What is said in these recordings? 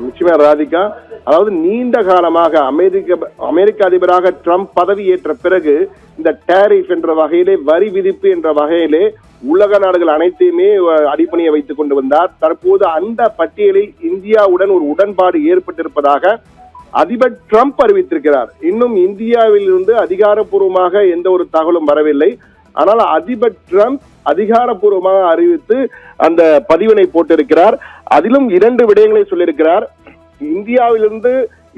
நிச்சயமா ராதிகா, அதாவது நீண்ட காலமாக அமெரிக்க அதிபராக ட்ரம்ப் பதவி ஏற்ற பிறகு இந்த டேரிஃப் என்ற வகையிலே, வரி விதிப்பு என்ற வகையிலே உலக நாடுகள் அனைத்தையுமே அடிப்பணியை வைத்துக் கொண்டு வந்தார். தற்போது அந்த பட்டியலில் இந்தியாவுடன் ஒரு உடன்பாடு ஏற்பட்டிருப்பதாக அதிபர் ட்ரம்ப் அறிவித்திருக்கிறார். இன்னும் இந்தியாவில் இருந்து அதிகாரப்பூர்வமாக எந்த ஒரு தகவலும் வரவில்லை. ஆனால் அதிபர் ட்ரம்ப் அதிகாரப்பூர்வமாக அறிவித்து அந்த பதிவினை போட்டிருக்கிறார். அதிலும் 2 விடயங்களை சொல்லியிருக்கிறார்.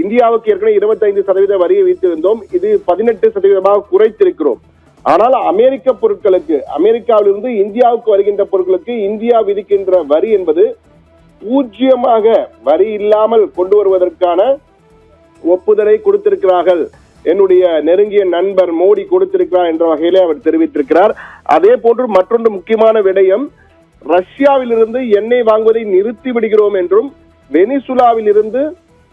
இந்தியாவுக்கு ஏற்கனவே 25% வரியை வைத்திருந்தோம், இது 18% குறைத்திருக்கிறோம். ஆனால் அமெரிக்க பொருட்களுக்கு, அமெரிக்காவிலிருந்து இந்தியாவுக்கு வருகின்ற பொருட்களுக்கு இந்தியா விதிக்கின்ற வரி என்பது 0 வரி இல்லாமல் கொண்டு வருவதற்கான ஒப்புதலை கொடுத்திருக்கிறார்கள். என்னுடைய நெருங்கிய நண்பர் மோடி கொடுத்திருக்கிறார் என்ற வகையிலே அவர் தெரிவித்திருக்கிறார். அதே போன்று மற்றொன்று முக்கியமான விடயம், ரஷ்யாவிலிருந்து எண்ணெய் வாங்குவதை நிறுத்தி விடுகிறோம் என்றும், வெனிசுலாவில் இருந்து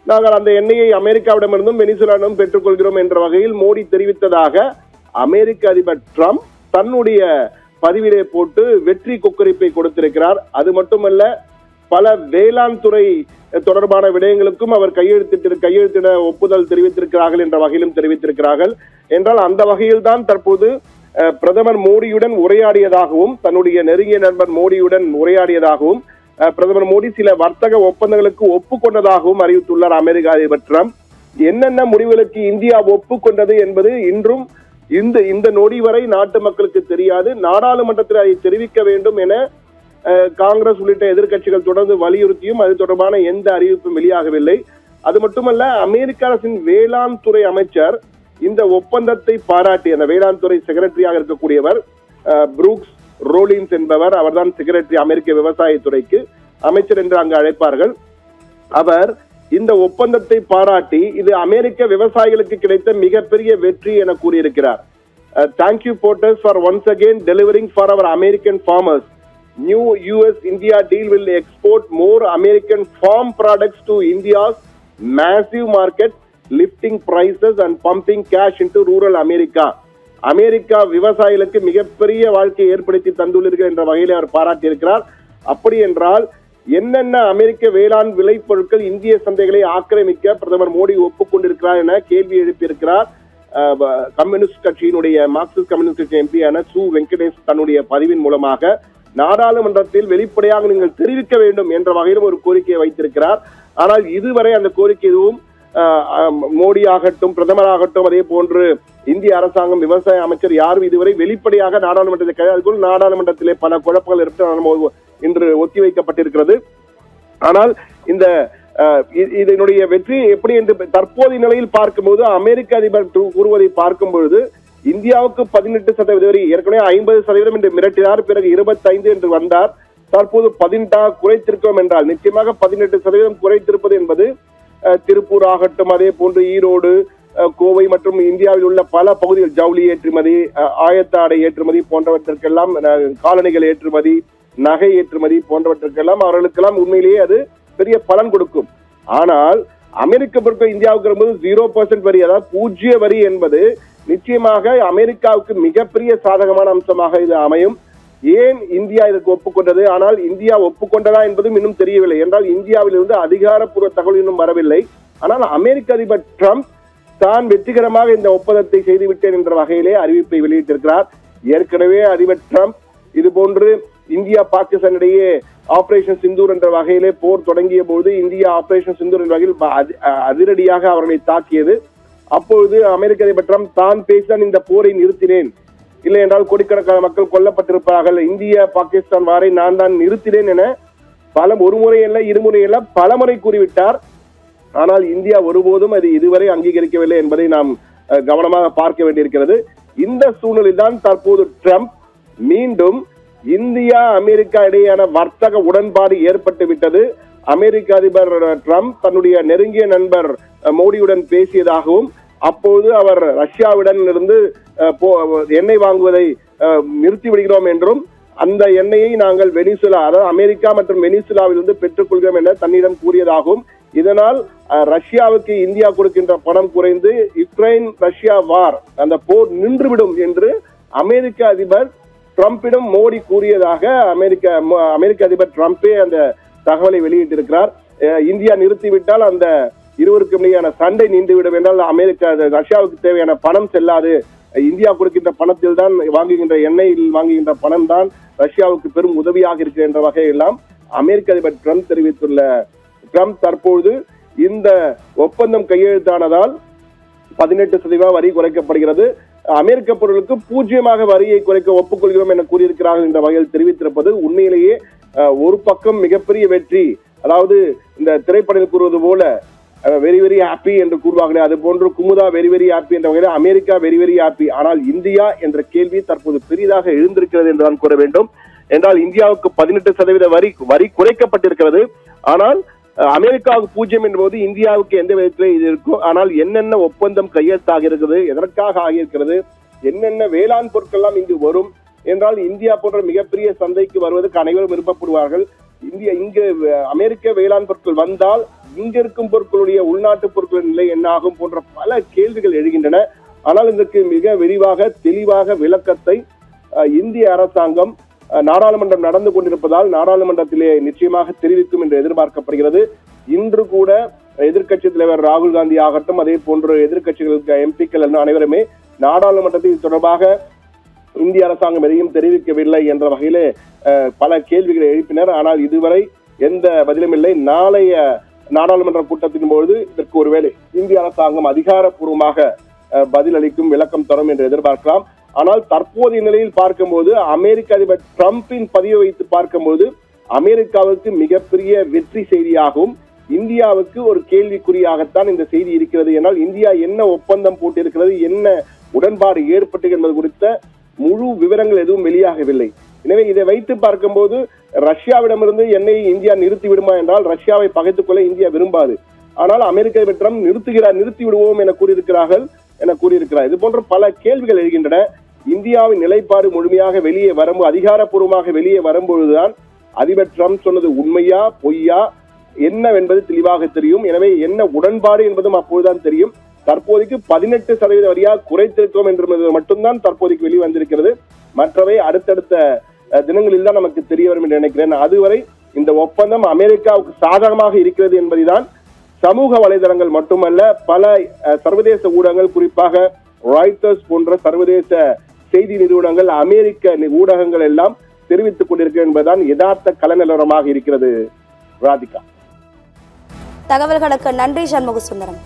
நாங்கள் அந்த எண்ணெயை அமெரிக்காவிடமிருந்தும் வெனிசுலாவிடம் பெற்றுக் கொள்கிறோம் என்ற வகையில் மோடி தெரிவித்ததாக அமெரிக்க அதிபர் ட்ரம்ப் தன்னுடைய பதிவிலே போட்டு வெற்றி கொக்கரிப்பை கொடுத்திருக்கிறார். அது மட்டுமல்ல, பல வேளாண் துறை தொடர்பான விடயங்களுக்கும் அவர் கையெழுத்திட ஒப்புதல் தெரிவித்திருக்கிறார்கள் என்ற வகையிலும் தெரிவித்திருக்கிறார்கள். என்றால் அந்த வகையில் தான் தற்போது பிரதமர் மோடியுடன் உரையாடியதாகவும், தன்னுடைய நெருங்கிய நண்பர் மோடியுடன் உரையாடியதாகவும், பிரதமர் மோடி சில வர்த்தக ஒப்பந்தங்களுக்கு ஒப்புக்கொண்டதாகவும் அறிவித்துள்ளார் அமெரிக்க அதிபர் ட்ரம்ப். என்னென்ன முடிவுகளுக்கு இந்தியா ஒப்புக்கொண்டது என்பது இன்றும் இந்த நொடி வரை நாட்டு மக்களுக்கு தெரியாது. நாடாளுமன்றத்தில் அதை தெரிவிக்க வேண்டும் என காங்கிரஸ் உள்ளிட்ட எதிர்கட்சிகள் தொடர்ந்து வலியுறுத்தியும் அது தொடர்பான எந்த அறிவிப்பும் வெளியாகவில்லை. அது மட்டுமல்ல, அமெரிக்க அரசின் வேளாண் துறை அமைச்சர் இந்த ஒப்பந்தத்தை பாராட்டி, அந்த வேளாண் துறை செக்ரட்டரியாக இருக்கக்கூடியவர் புரூக்ஸ் ரோலின்ஸ் என்பவர், அவர்தான் செக்ரட்டரி அமெரிக்க விவசாயத்துறைக்கு, அமைச்சர் என்று அங்கு அழைப்பார்கள். அவர் இந்த ஒப்பந்தத்தை பாராட்டி இது அமெரிக்க விவசாயிகளுக்கு கிடைத்த மிகப்பெரிய வெற்றி என கூறியிருக்கிறார். Thank you porters for once again delivering for our American farmers. New US-India deal will export more American farm products to India's massive market, lifting prices and pumping cash into rural America. America விவசாயிகளுக்கு மிகப்பெரிய வாழ்க்கையை ஏற்படுத்தி தந்துள்ளீர்கள் என்ற வகையில் அவர் பாராட்டியிருக்கிறார். அப்படி என்றால் என்னென்ன அமெரிக்க வேளாண் விளைபொருட்கள் இந்திய சந்தைகளை ஆக்கிரமிக்க பிரதமர் மோடி ஒப்புக்கொண்டிருக்கிறார் என கேள்வி எழுப்பியிருக்கிறார். கம்யூனிஸ்ட் கட்சியினுடைய, மார்க்சிஸ்ட் கம்யூனிஸ்ட் கட்சி எம்பியான சு வெங்கடேஷ் தன்னுடைய பதிவின் மூலமாக நாடாளுமன்றத்தில் வெளிப்படையாக நீங்கள் தெரிவிக்க வேண்டும் என்ற வகையிலும் ஒரு கோரிக்கையை வைத்திருக்கிறார். ஆனால் இதுவரை அந்த கோரிக்கை எதுவும் மோடி ஆகட்டும், பிரதமராகட்டும், அதே போன்று இந்திய அரசாங்கம், விவசாய அமைச்சர் யாரும் இதுவரை வெளிப்படையாக நாடாளுமன்றத்தில் கையாளும். நாடாளுமன்றத்திலே பல குழப்பங்கள் ஏற்பட்டு இன்று ஒத்திவைக்கப்பட்டிருக்கிறது. ஆனால் இதனுடைய வெற்றி எப்படி என்று தற்போதைய நிலையில் பார்க்கும்போது, அமெரிக்க அதிபர் கூறுவதை பார்க்கும் பொழுது இந்தியாவுக்கு 18% வரி, ஏற்கனவே 50% என்று மிரட்டினார், பிறகு 25 என்று வந்தார், தற்போது 18 குறைத்திருக்கிறோம் என்றால் நிச்சயமாக 18% குறைத்திருப்பது என்பது திருப்பூர் ஆகட்டும், அதே போன்று ஈரோடு, கோவை மற்றும் இந்தியாவில் உள்ள பல பகுதிகள் ஜவுளி ஏற்றுமதி, ஆயத்த ஆடை ஏற்றுமதி போன்றவற்றிற்கெல்லாம், காலணிகள் ஏற்றுமதி, நகை ஏற்றுமதி போன்றவற்றிற்கெல்லாம் அவர்களுக்கெல்லாம் உண்மையிலேயே அது பெரிய பலன் கொடுக்கும். ஆனால் அமெரிக்க பொருட்கள் இந்தியாவுக்கு வரும்போது 0% வரி, அதாவது 0 வரி என்பது நிச்சயமாக அமெரிக்காவுக்கு மிகப்பெரிய சாதகமான அம்சமாக இது அமையும். ஏன் இந்தியா இதற்கு ஒப்புக்கொண்டது? ஆனால் இந்தியா ஒப்புக்கொண்டதா என்பதும் இன்னும் தெரியவில்லை. என்றால் இந்தியாவில் இருந்து அதிகாரப்பூர்வ தகவல் இன்னும் வரவில்லை. ஆனால் அமெரிக்க அதிபர் ட்ரம்ப் தான் வெற்றிகரமாக இந்த ஒப்பந்தத்தை செய்துவிட்டேன் என்ற வகையிலே அறிவிப்பை வெளியிட்டிருக்கிறார். ஏற்கனவே அதிபர் ட்ரம்ப் இதுபோன்று இந்தியா பாகிஸ்தான் இடையே ஆபரேஷன் சிந்தூர் என்ற வகையிலே போர் தொடங்கிய போது இந்தியா ஆபரேஷன் சிந்தூர் என்ற வகையில் அதிரடியாக அவர்களை தாக்கியது. அப்பொழுது அமெரிக்க அதிபர் ட்ரம்ப் தான் பேசிதான் இந்த போரை நிறுத்தினேன், இல்லை என்றால் கோடிக்கணக்கான மக்கள் கொல்லப்பட்டிருப்பார்கள், இந்திய பாகிஸ்தான் வாரை நான் தான் நிறுத்தினேன் என ஒரு முறை அல்ல, இருமுறை அல்ல, பல முறை கூறிவிட்டார். ஆனால் இந்தியா ஒருபோதும் அது இதுவரை அங்கீகரிக்கவில்லை என்பதை நாம் கவனமாக பார்க்க வேண்டியிருக்கிறது. இந்த சூழ்நிலையில் தான் தற்போது ட்ரம்ப் மீண்டும் இந்தியா அமெரிக்கா இடையேயான வர்த்தக உடன்பாடு ஏற்பட்டு விட்டது. அமெரிக்க அதிபர் ட்ரம்ப் தன்னுடைய நெருங்கிய நண்பர் மோடியுடன் பேசியதாகவும், அப்போது அவர் ரஷ்யாவிடம் இருந்து எண்ணெய் வாங்குவதை நிறுத்தி விடுகிறோம் என்றும், அந்த எண்ணெயை நாங்கள் வெனிசுலா, அதாவது அமெரிக்கா மற்றும் வெனிசுலாவிலிருந்து பெற்றுக் கொள்கிறோம் என தன்னிடம் கூறியதாகவும், இதனால் ரஷ்யாவுக்கு இந்தியா கொடுக்கின்ற பணம் குறைந்து யுக்ரைன் ரஷ்யா வார், அந்த போர் நின்றுவிடும் என்று அமெரிக்க அதிபர் ட்ரம்பிடம் மோடி கூறியதாக அமெரிக்க அதிபர் ட்ரம்பே அந்த தகவலை வெளியிட்டிருக்கிறார். இந்தியா நிறுத்திவிட்டால் அந்த இருவருக்கும் இடையான சண்டை நீண்டுவிடும் என்றால் அமெரிக்கா ரஷ்யாவுக்கு தேவையான பணம் செல்லாது. இந்தியா கொடுக்கின்ற பணத்தில் தான் வாங்குகின்ற எண்ணெயில் வாங்குகின்ற பணம் தான் ரஷ்யாவுக்கு பெரும் உதவியாக இருக்கு என்ற வகையெல்லாம் அமெரிக்க அதிபர் ட்ரம்ப் தற்போது இந்த ஒப்பந்தம் கையெழுத்தானதால் 18% வரி குறைக்கப்படுகிறது, அமெரிக்க பொருளுக்கு 0% வரியை குறைக்க ஒப்புக்கொள்கிறோம் என கூறியிருக்கிறார்கள் என்ற வகையில் தெரிவித்திருப்பது உண்மையிலேயே ஒரு பக்கம் மிகப்பெரிய வெற்றி. அதாவது இந்த திரைப்படத்தில் கூறுவது போல வெரி வெரி ஹாப்பி என்று கூறுவார்களே, அது போன்று குமுதா வெரி வெரி ஹாப்பி என்ற வகையில் அமெரிக்கா வெரி வெரி ஹாப்பி. ஆனால் இந்தியா என்ற கேள்வி தற்போது பெரிதாக எழுந்திருக்கிறது என்றுதான் கூற வேண்டும். என்றால் இந்தியாவுக்கு 18% வரி குறைக்கப்பட்டிருக்கிறது. ஆனால் அமெரிக்காவுக்கு 0 என்பது இந்தியாவுக்கு எந்த விதத்தில் இது இருக்கும். ஆனால் என்னென்ன ஒப்பந்தம் கையெழுத்தாக இருக்கிறது, எதற்காக ஆகியிருக்கிறது, என்னென்ன வேளாண் பொருட்கள் எல்லாம் இங்கு வரும் என்றால் இந்தியா போன்ற மிகப்பெரிய சந்தைக்கு வருவதற்கு அனைவரும் விருப்பப்படுவார்கள். இங்கு அமெரிக்க வேளாண் பொருட்கள் வந்தால் இங்க இருக்கும் பொருட்களுடைய உள்நாட்டு பொருட்களின் நிலை என்ன ஆகும் போன்ற பல கேள்விகள் எழுகின்றன. ஆனால் இதற்கு மிக விரிவாக தெளிவாக விளக்கத்தை இந்திய அரசாங்கம் நாடாளுமன்றம் நடந்து கொண்டிருப்பதால் நாடாளுமன்றத்திலே நிச்சயமாக தெரிவிக்கும் என்று எதிர்பார்க்கப்படுகிறது. இன்று கூட எதிர்க்கட்சி தலைவர் ராகுல் காந்தி ஆகட்டும், அதே போன்று எதிர்க்கட்சிகளுக்கு எம்பிக்கள் அனைவருமே நாடாளுமன்றத்தில் இது தொடர்பாக இந்திய அரசாங்கம் எதையும் தெரிவிக்கவில்லை என்ற வகையிலே பல கேள்விகளை எழுப்பினர். ஆனால் இதுவரை எந்த பதிலும் இல்லை. நாளைய நாடாளுமன்ற கூட்டத்தின் பொழுது இதற்கு ஒருவேளை இந்திய அரசாங்கம் அதிகாரப்பூர்வமாக பதில் அளிக்கும், விளக்கம் தரும் என்று எதிர்பார்க்கலாம். ஆனால் தற்போதைய நிலையில் பார்க்கும்போது அமெரிக்க அதிபர் ட்ரம்பின் பதிவை வைத்து பார்க்கும்போது அமெரிக்காவுக்கு மிகப்பெரிய வெற்றி செய்தியாகவும் இந்தியாவுக்கு ஒரு கேள்விக்குறியாகத்தான் இந்த செய்தி இருக்கிறது. ஏனால் இந்தியா என்ன ஒப்பந்தம் போட்டிருக்கிறது, என்ன உடன்பாடு ஏற்பட்டு என்பது குறித்த முழு விவரங்கள் எதுவும் வெளியாகவில்லை. எனவே இதை வைத்து பார்க்கும்போது ரஷ்யாவிடமிருந்து எண்ணெயை இந்தியா நிறுத்தி விடுமா என்றால் ரஷ்யாவை பகைத்துக் கொள்ள இந்தியா விரும்பாது. ஆனால் அமெரிக்க அதிபர் ட்ரம்ப் நிறுத்தி விடுவோம் என கூறியிருக்கிறார். இது போன்ற பல கேள்விகள் எழுகின்றன. இந்தியாவின் நிலைப்பாடு முழுமையாக வெளியே வரும்போது, அதிகாரப்பூர்வமாக வெளியே வரும்பொழுதுதான் அதிபர் ட்ரம்ப் சொன்னது உண்மையா பொய்யா என்னவென்பது தெளிவாக தெரியும். எனவே என்ன உடன்பாடு என்பதும் அப்போதுதான் தெரியும். தற்போதைக்கு 18% வரியாக குறைத்திருக்கிறோம் என்று மட்டும்தான் தற்போதைக்கு வெளிவந்திருக்கிறது. மற்றவை அடுத்தடுத்த தினங்களில் தான் நமக்கு தெரிய வரும் என்று நினைக்கிறேன். அதுவரை இந்த ஒப்பந்தம் அமெரிக்காவுக்கு சாதகமாக இருக்கிறது என்பதுதான் சமூக வலைதளங்கள் மட்டுமல்ல, பல சர்வதேச ஊடகங்கள், குறிப்பாக ராய்ட்டர்ஸ் போன்ற சர்வதேச செய்தி நிறுவனங்கள், அமெரிக்க ஊடகங்கள் எல்லாம் தெரிவித்துக் கொண்டிருக்கிறது என்பதுதான் யதார்த்த கள நிலவரமாக இருக்கிறது. ராதிகா, தகவல்களுக்கு நன்றி சண்முக சுந்தரம்.